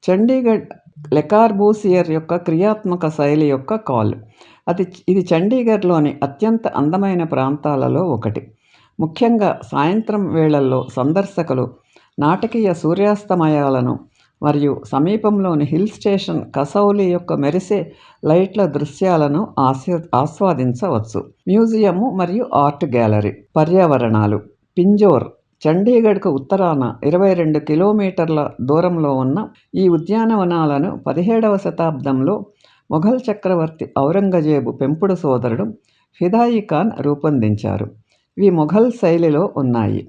చండీగఢ్ లె కార్బూసియర్ యొక్క క్రియాత్మక శైలి యొక్క కాల్. ఇది చండీగఢ్లోని అత్యంత అందమైన ప్రాంతాలలో ఒకటి. ముఖ్యంగా సాయంత్రం వేళల్లో సందర్శకులు నాటకీయ సూర్యాస్తమయాలను మరియు సమీపంలోని హిల్ స్టేషన్ కసౌలి యొక్క మెరిసే లైట్ల దృశ్యాలను ఆస్వాదించవచ్చు. మ్యూజియము మరియు ఆర్ట్ గ్యాలరీ. పర్యావరణాలు. పింజోర్ చండీగఢ్కు ఉత్తరాన 22 కిలోమీటర్ల దూరంలో ఉన్న ఈ ఉద్యానవనాలను 17వ శతాబ్దంలో మొఘల్ చక్రవర్తి ఔరంగజేబు పెంపుడు సోదరుడు ఫిదాయి ఖాన్ రూపొందించారు. ఇవి మొఘల్ శైలిలో ఉన్నాయి.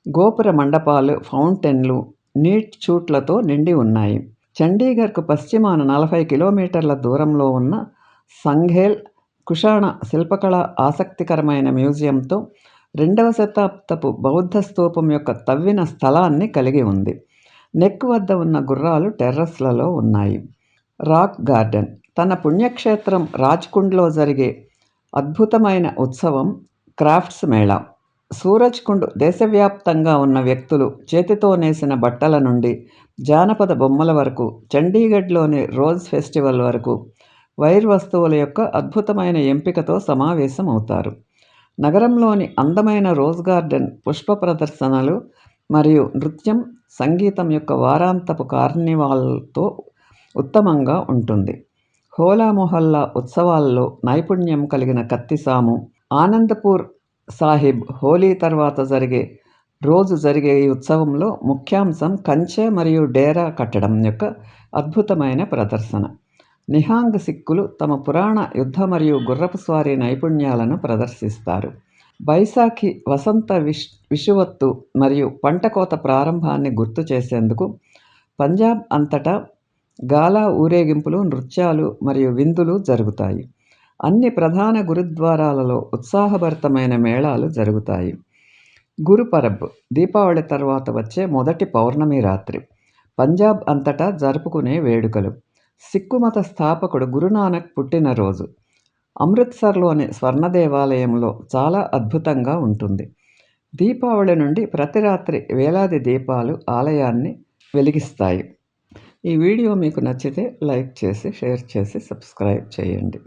గోపుర మండపాలు, ఫౌంటైన్లు, నీట్ చూట్లతో నిండి ఉన్నాయి. చండీగఢ్కు పశ్చిమాన 40 కిలోమీటర్ల దూరంలో ఉన్న సంఘేల్ కుషాణ శిల్పకళ ఆసక్తికరమైన మ్యూజియంతో 2వ శతాబ్దపు బౌద్ధ స్తూపం యొక్క తవ్విన స్థలాన్ని కలిగి ఉంది. నెక్ వద్ద ఉన్న గుర్రాలు టెర్రస్లలో ఉన్నాయి. రాక్ గార్డెన్ తన పుణ్యక్షేత్రం రాజ్కుండ్లో జరిగే అద్భుతమైన ఉత్సవం క్రాఫ్ట్స్ మేళా. సూరజ్కుండ్ దేశవ్యాప్తంగా ఉన్న వ్యక్తులు చేతితో నేసిన బట్టల నుండి జానపద బొమ్మల వరకు, చండీగఢ్లోని రోజ్ ఫెస్టివల్ వరకు వైర్ వస్తువుల యొక్క అద్భుతమైన ఎంపికతో సమావేశం అవుతారు. నగరంలోని అందమైన రోజ్ గార్డెన్ పుష్ప ప్రదర్శనలు మరియు నృత్యం, సంగీతం యొక్క వారాంతపు కార్నివాల్తో ఉత్తమంగా ఉంటుంది. హోలా మొహల్లా ఉత్సవాల్లో నైపుణ్యం కలిగిన కత్తిసాము. ఆనందపూర్ సాహిబ్ హోలీ తర్వాత జరిగే ఈ ఉత్సవంలో ముఖ్యాంశం కంచె మరియు డేరా కట్టడం యొక్క అద్భుతమైన ప్రదర్శన. నిహాంగ్ సిక్కులు తమ పురాణ యుద్ధ మరియు గుర్రపు స్వారీ నైపుణ్యాలను ప్రదర్శిస్తారు. బైసాఖి వసంత విషువత్తు మరియు పంట కోత ప్రారంభాన్ని గుర్తు చేసేందుకు పంజాబ్ అంతటా గాలా ఊరేగింపులు, నృత్యాలు మరియు విందులు జరుగుతాయి. అన్ని ప్రధాన గురుద్వారాలలో ఉత్సాహభరితమైన మేళాలు జరుగుతాయి. గురుపరబ్ దీపావళి తర్వాత వచ్చే మొదటి పౌర్ణమి రాత్రి. పంజాబ్ అంతటా జరుపుకునే వేడుకలు. సిక్కు మత స్థాపకుడు గురునానక్ పుట్టినరోజు. అమృత్సర్లోని స్వర్ణ దేవాలయంలో చాలా అద్భుతంగా ఉంటుంది. దీపావళి నుండి ప్రతి రాత్రి వేలాది దీపాలు ఆలయాన్ని వెలిగిస్తాయి. ఈ వీడియో మీకు నచ్చితే లైక్ చేసి, షేర్ చేసి, సబ్స్క్రైబ్ చేయండి.